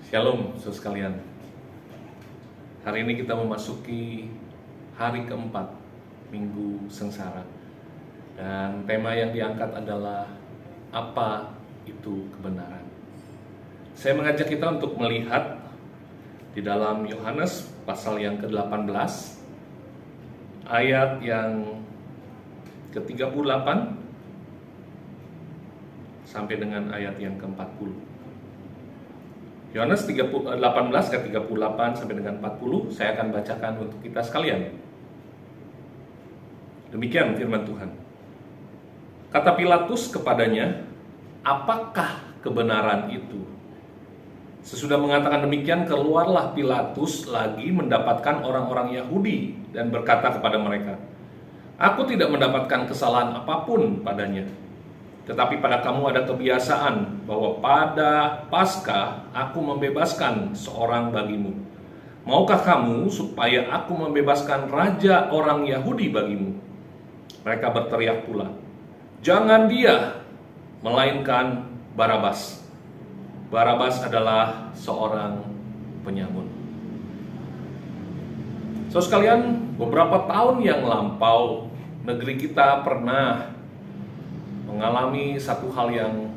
Shalom, saudara sekalian. Hari ini kita memasuki hari keempat Minggu Sengsara. Dan tema yang diangkat adalah apa itu kebenaran. Saya mengajak kita untuk melihat di dalam Yohanes pasal yang ke-18 ayat yang ke-38 sampai dengan ayat yang ke-40. Yohanes 18 ke 38 sampai dengan 40 saya akan bacakan untuk kita sekalian. Demikian firman Tuhan. Kata Pilatus kepadanya, "Apakah kebenaran itu?" Sesudah mengatakan demikian, keluarlah Pilatus lagi mendapatkan orang-orang Yahudi dan berkata kepada mereka, "Aku tidak mendapatkan kesalahan apapun padanya. Tetapi pada kamu ada kebiasaan bahwa pada Paskah aku membebaskan seorang bagimu. Maukah kamu supaya aku membebaskan raja orang Yahudi bagimu?" Mereka berteriak pula, "Jangan dia, melainkan Barabas." Barabas adalah seorang penyamun. Saudara sekalian, beberapa tahun yang lampau negeri kita pernah mengalami satu hal yang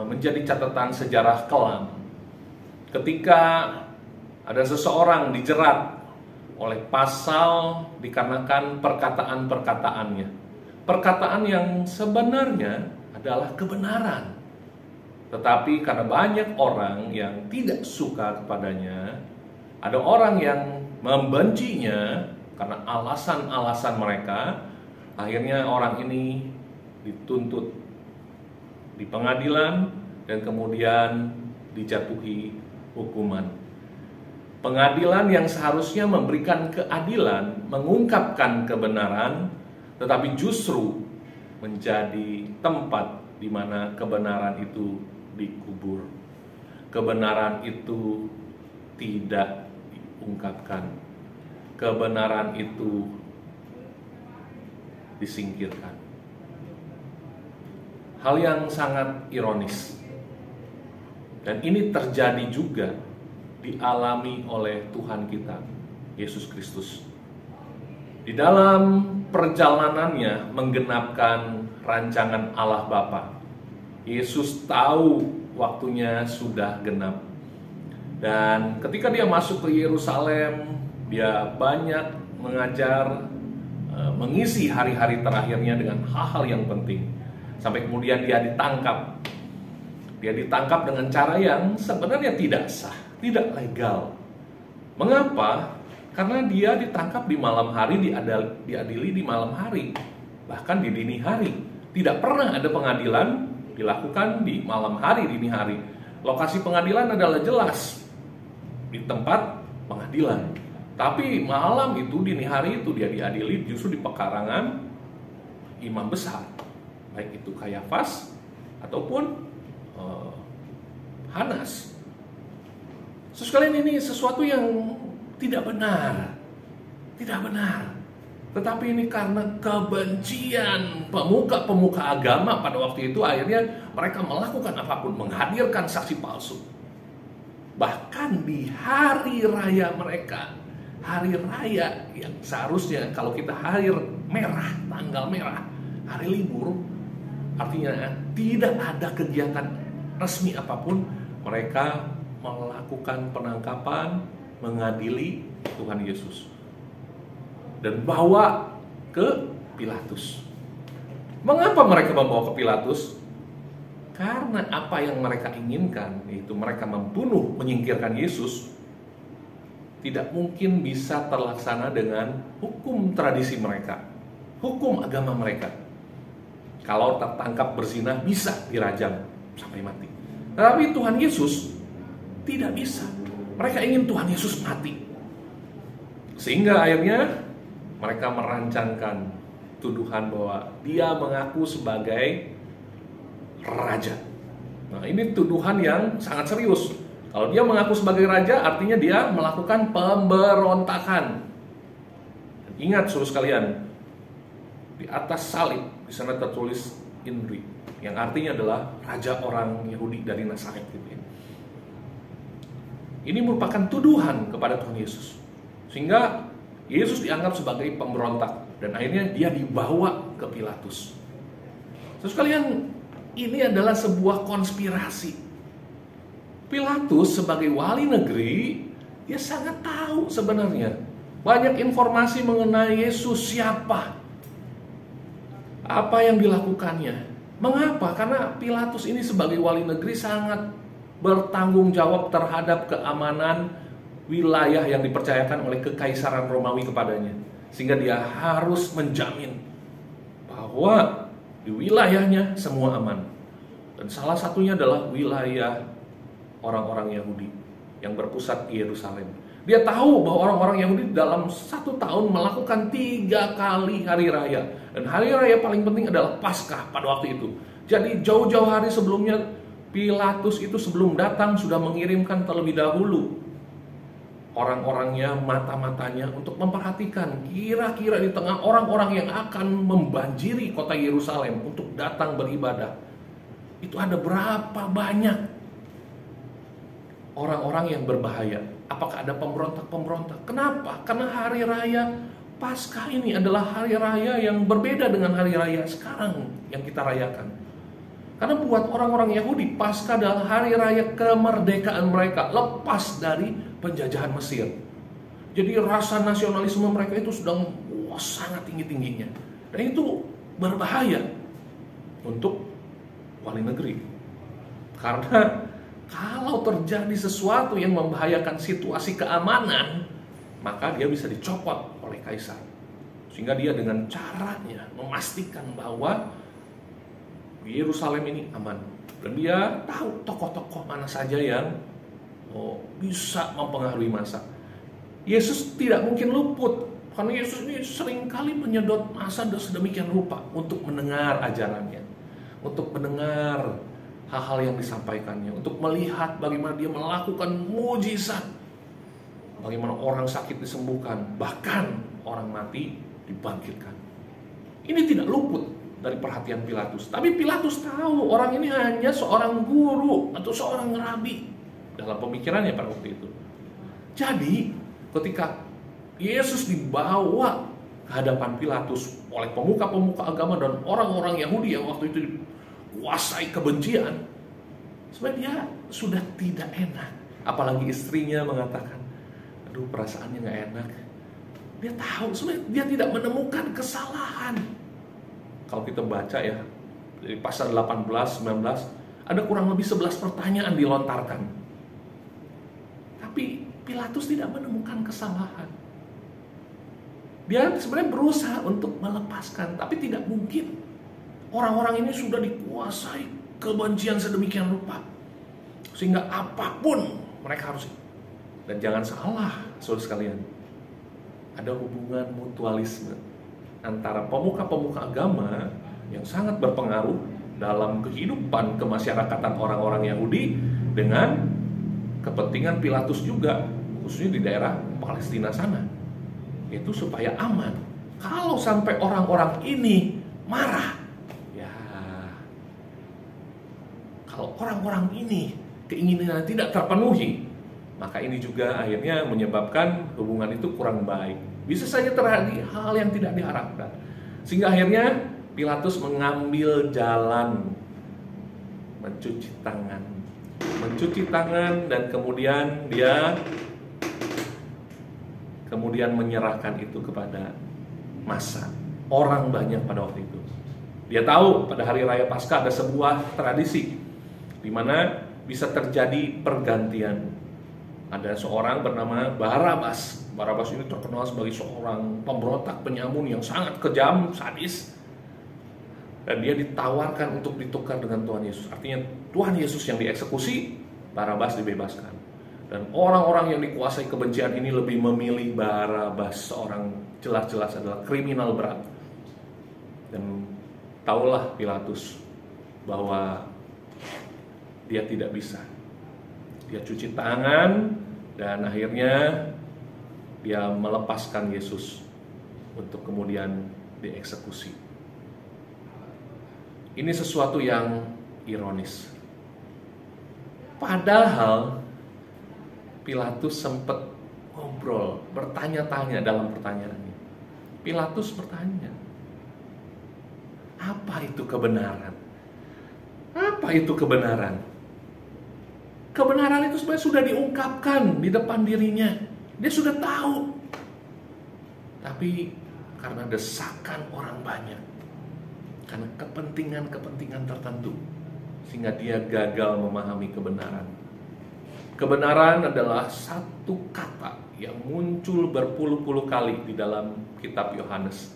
menjadi catatan sejarah kelam. Ketika ada seseorang dijerat oleh pasal dikarenakan perkataan-perkataannya. Perkataan yang sebenarnya adalah kebenaran. Tetapi karena banyak orang yang tidak suka kepadanya, ada orang yang membencinya karena alasan-alasan mereka, akhirnya orang ini dituntut di pengadilan dan kemudian dijatuhi hukuman. Pengadilan yang seharusnya memberikan keadilan, mengungkapkan kebenaran, tetapi justru menjadi tempat di mana kebenaran itu dikubur. Kebenaran itu tidak diungkapkan. Kebenaran itu disingkirkan. Hal yang sangat ironis. Dan ini terjadi juga dialami oleh Tuhan kita, Yesus Kristus. Di dalam perjalanannya menggenapkan rancangan Allah Bapa, Yesus tahu waktunya sudah genap. Dan ketika dia masuk ke Yerusalem, dia banyak mengajar, mengisi hari-hari terakhirnya dengan hal-hal yang penting. Sampai kemudian dia ditangkap. Dia ditangkap dengan cara yang sebenarnya tidak sah, tidak legal. Mengapa? Karena dia ditangkap di malam hari, diadili di malam hari, bahkan di dini hari. Tidak pernah ada pengadilan dilakukan di malam hari, dini hari. Lokasi pengadilan adalah jelas di tempat pengadilan. Tapi malam itu, dini hari itu dia diadili justru di pekarangan imam besar. Baik itu Kayafas ataupun Hanas. Sekalian, ini sesuatu yang tidak benar. Tidak benar. Tetapi ini karena kebencian pemuka-pemuka agama pada waktu itu, akhirnya mereka melakukan apapun, menghadirkan saksi palsu. Bahkan di hari raya mereka, hari raya yang seharusnya kalau kita hari merah, tanggal merah, hari libur, artinya tidak ada kegiatan resmi apapun, mereka melakukan penangkapan, mengadili Tuhan Yesus dan bawa ke Pilatus. Mengapa mereka membawa ke Pilatus? Karena apa yang mereka inginkan, yaitu mereka membunuh, menyingkirkan Yesus, tidak mungkin bisa terlaksana dengan hukum tradisi mereka, hukum agama mereka. Kalau tertangkap berzina bisa dirajam sampai mati. Tetapi Tuhan Yesus tidak bisa. Mereka ingin Tuhan Yesus mati. Sehingga akhirnya mereka merancangkan tuduhan bahwa dia mengaku sebagai raja. Nah, ini tuduhan yang sangat serius. Kalau dia mengaku sebagai raja, artinya dia melakukan pemberontakan. Ingat saudara sekalian, di atas salib di sana tertulis Inri, yang artinya adalah raja orang Yahudi dari Nazaret gitu ya. Ini merupakan tuduhan kepada Tuhan Yesus. Sehingga Yesus dianggap sebagai pemberontak. Dan akhirnya dia dibawa ke Pilatus. Terus kalian, ini adalah sebuah konspirasi. Pilatus sebagai wali negeri, dia sangat tahu sebenarnya. Banyak informasi mengenai Yesus siapa. Apa yang dilakukannya. Mengapa? Karena Pilatus ini sebagai wali negeri sangat bertanggung jawab terhadap keamanan wilayah yang dipercayakan oleh Kekaisaran Romawi kepadanya. Sehingga dia harus menjamin bahwa di wilayahnya semua aman. Dan salah satunya adalah wilayah orang-orang Yahudi yang berpusat di Yerusalem. Dia tahu bahwa orang-orang Yahudi dalam 1 tahun melakukan 3 kali hari raya. Dan hari raya paling penting adalah Paskah pada waktu itu. Jadi jauh-jauh hari sebelumnya, Pilatus itu sebelum datang sudah mengirimkan terlebih dahulu orang-orangnya, mata-matanya untuk memperhatikan kira-kira di tengah orang-orang yang akan membanjiri kota Yerusalem untuk datang beribadah, itu ada berapa banyak orang-orang yang berbahaya. Apakah ada pemberontak-pemberontak? Kenapa? Karena hari raya Paskah ini adalah hari raya yang berbeda dengan hari raya sekarang yang kita rayakan. Karena buat orang-orang Yahudi, Paskah adalah hari raya kemerdekaan mereka, lepas dari penjajahan Mesir. Jadi rasa nasionalisme mereka itu sedang sangat tinggi-tingginya. Dan itu berbahaya untuk wali negeri. Karena kalau terjadi sesuatu yang membahayakan situasi keamanan, maka dia bisa dicopot oleh kaisar. Sehingga dia dengan caranya memastikan bahwa Yerusalem ini aman. Dan dia tahu tokoh-tokoh mana saja yang bisa mempengaruhi massa. Yesus tidak mungkin luput, karena Yesus ini seringkali menyedot massa sedemikian rupa untuk mendengar ajarannya, untuk mendengar hal-hal yang disampaikannya, untuk melihat bagaimana dia melakukan mujizat, bagaimana orang sakit disembuhkan, bahkan orang mati dibangkitkan. Ini tidak luput dari perhatian Pilatus. Tapi Pilatus tahu orang ini hanya seorang guru atau seorang rabi dalam pemikirannya pada waktu itu. Jadi ketika Yesus dibawa ke hadapan Pilatus oleh pemuka-pemuka agama dan orang-orang Yahudi yang waktu itu dikuasai kebencian, sebenarnya dia sudah tidak enak. Apalagi istrinya mengatakan, aduh perasaannya gak enak. Dia tahu sebenarnya dia tidak menemukan kesalahan. Kalau kita baca ya, dari pasal 18, 19, ada kurang lebih 11 pertanyaan dilontarkan. Tapi Pilatus tidak menemukan kesalahan. Dia sebenarnya berusaha untuk melepaskan, tapi tidak mungkin. Orang-orang ini sudah dikuasai kebencian sedemikian rupa. Sehingga apapun mereka harus. Dan jangan salah, saudara sekalian. Ada hubungan mutualisme antara pemuka-pemuka agama yang sangat berpengaruh dalam kehidupan kemasyarakatan orang-orang Yahudi dengan kepentingan Pilatus juga, khususnya di daerah Palestina sana. Itu supaya aman. Kalau sampai orang-orang ini marah, ya kalau orang-orang ini keinginannya tidak terpenuhi, maka ini juga akhirnya menyebabkan hubungan itu kurang baik. Bisa saja terjadi hal yang tidak diharapkan. Sehingga akhirnya Pilatus mengambil jalan mencuci tangan dan kemudian dia menyerahkan itu kepada massa. Orang banyak pada waktu itu. Dia tahu pada hari raya Paskah ada sebuah tradisi di mana bisa terjadi pergantian. Ada seorang bernama Barabas. Barabas ini terkenal sebagai seorang pemberontak penyamun yang sangat kejam, sadis. Dan dia ditawarkan untuk ditukar dengan Tuhan Yesus. Artinya Tuhan Yesus yang dieksekusi, Barabas dibebaskan. Dan orang-orang yang dikuasai kebencian ini lebih memilih Barabas, seorang jelas-jelas adalah kriminal berat. Dan taulah Pilatus bahwa dia tidak bisa. Dia cuci tangan dan akhirnya dia melepaskan Yesus untuk kemudian dieksekusi. Ini sesuatu yang ironis. Padahal Pilatus sempat ngobrol, bertanya-tanya dalam pertanyaannya. Pilatus bertanya, apa itu kebenaran? Apa itu kebenaran? Kebenaran itu sebenarnya sudah diungkapkan di depan dirinya. Dia sudah tahu. Tapi karena desakan orang banyak, karena kepentingan-kepentingan tertentu, sehingga dia gagal memahami kebenaran. Kebenaran adalah satu kata yang muncul berpuluh-puluh kali di dalam kitab Yohanes.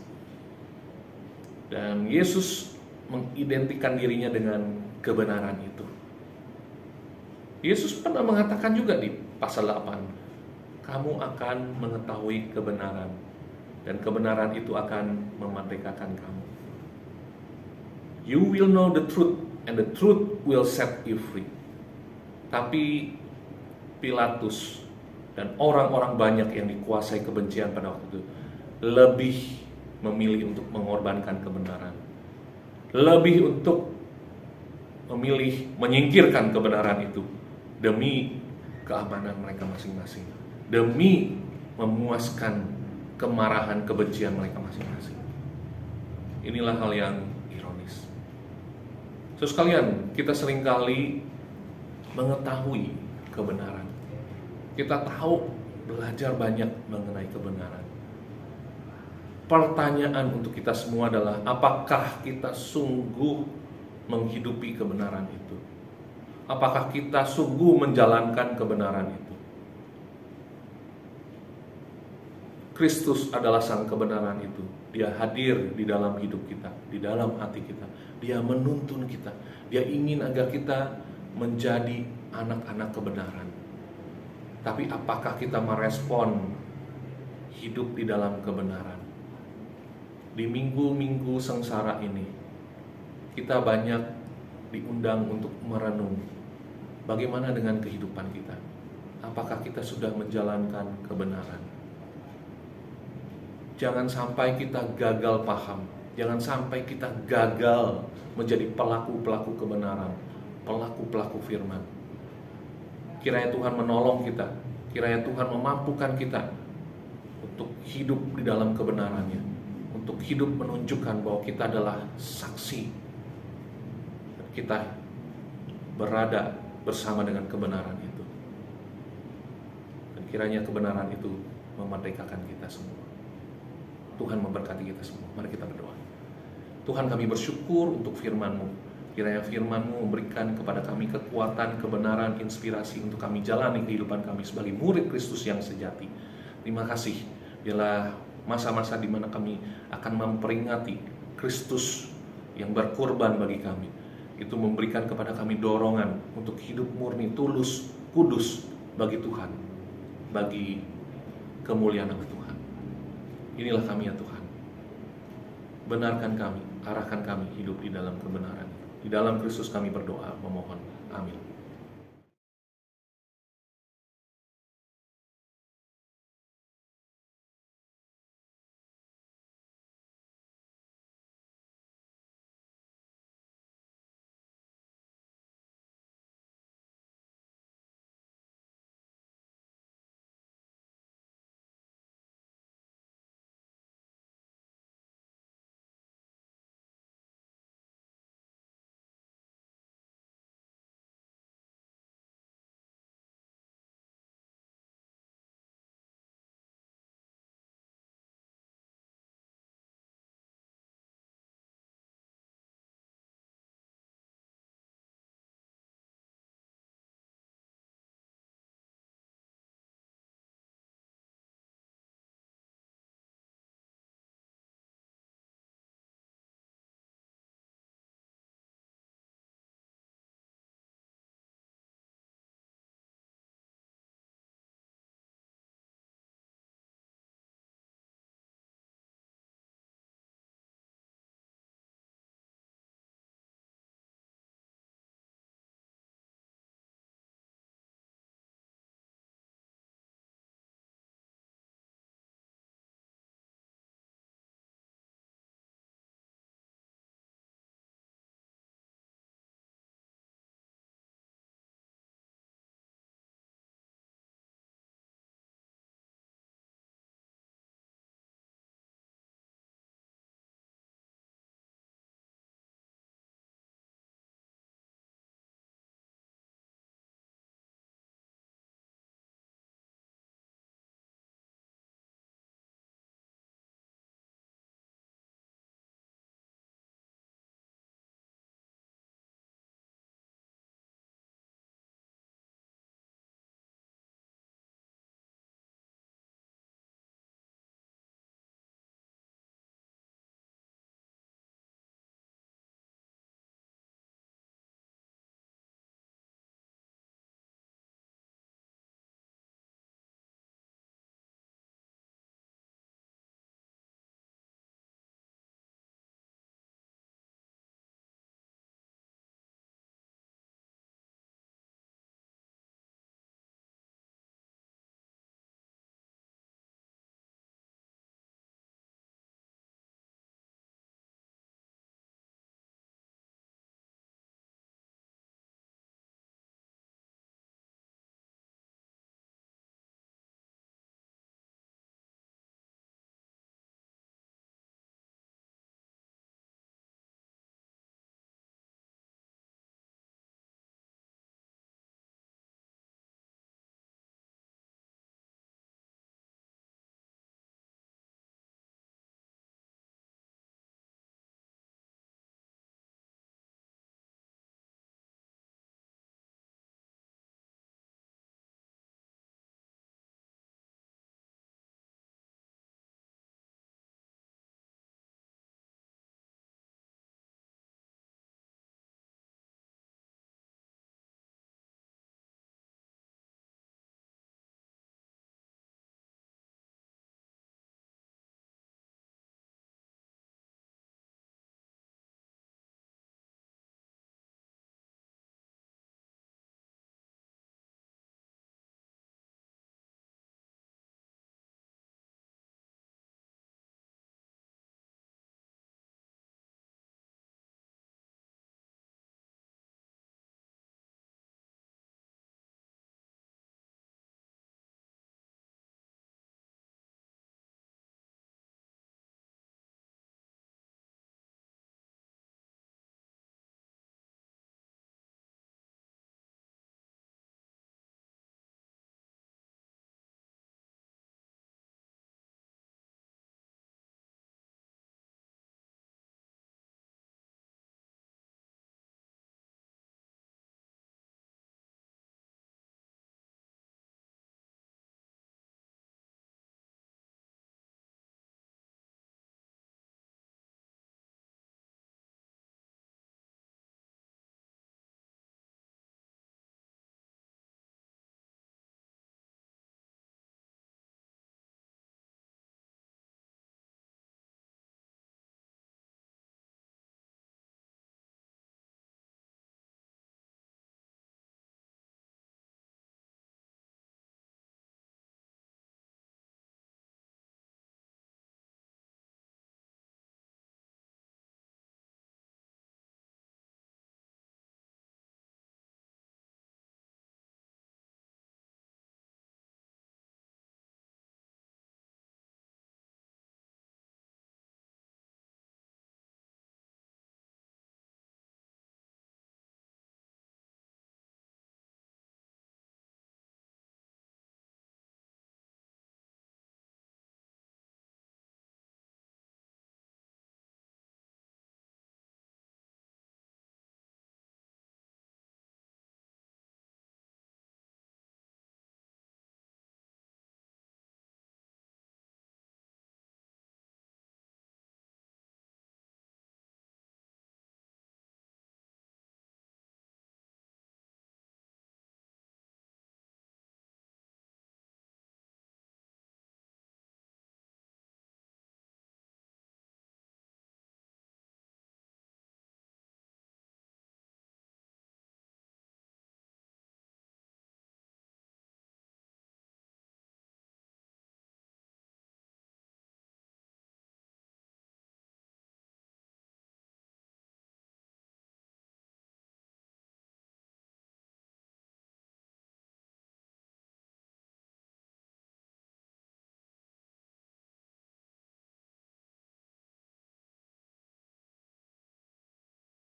Dan Yesus mengidentikan dirinya dengan kebenaran itu. Yesus pernah mengatakan juga di pasal 8, kamu akan mengetahui kebenaran, dan kebenaran itu akan memerdekakan kamu. You will know the truth, and the truth will set you free. Tapi Pilatus dan orang-orang banyak yang dikuasai kebencian pada waktu itu lebih memilih untuk mengorbankan kebenaran, lebih untuk memilih menyingkirkan kebenaran itu demi keamanan mereka masing-masing, demi memuaskan kemarahan kebencian mereka masing-masing. Inilah hal yang ironis. So sekalian, kita seringkali mengetahui kebenaran. Kita tahu, belajar banyak mengenai kebenaran. Pertanyaan untuk kita semua adalah, apakah kita sungguh menghidupi kebenaran itu? Apakah kita sungguh menjalankan kebenaran itu? Kristus adalah sang kebenaran itu. Dia hadir di dalam hidup kita, di dalam hati kita. Dia menuntun kita. Dia ingin agar kita menjadi anak-anak kebenaran. Tapi apakah kita merespon hidup di dalam kebenaran? Di minggu-minggu sengsara ini, kita banyak diundang untuk merenung. Bagaimana dengan kehidupan kita? Apakah kita sudah menjalankan kebenaran? Jangan sampai kita gagal paham. Jangan sampai kita gagal menjadi pelaku-pelaku kebenaran, pelaku-pelaku firman. Kiranya Tuhan menolong kita, kiranya Tuhan memampukan kita untuk hidup di dalam kebenarannya, untuk hidup menunjukkan bahwa kita adalah saksi, kita berada bersama dengan kebenaran itu. Dan kiranya kebenaran itu memerdekakan kita semua. Tuhan memberkati kita semua. Mari kita berdoa. Tuhan, kami bersyukur untuk firman-Mu. Kiranya firman-Mu memberikan kepada kami kekuatan, kebenaran, inspirasi untuk kami jalani kehidupan kami sebagai murid Kristus yang sejati. Terima kasih. Bila masa-masa di mana kami akan memperingati Kristus yang berkorban bagi kami, itu memberikan kepada kami dorongan untuk hidup murni, tulus, kudus bagi Tuhan, bagi kemuliaan nama Tuhan. Inilah kami ya Tuhan. Benarkan kami, arahkan kami hidup di dalam kebenaran. Di dalam Kristus kami berdoa, memohon. Amin.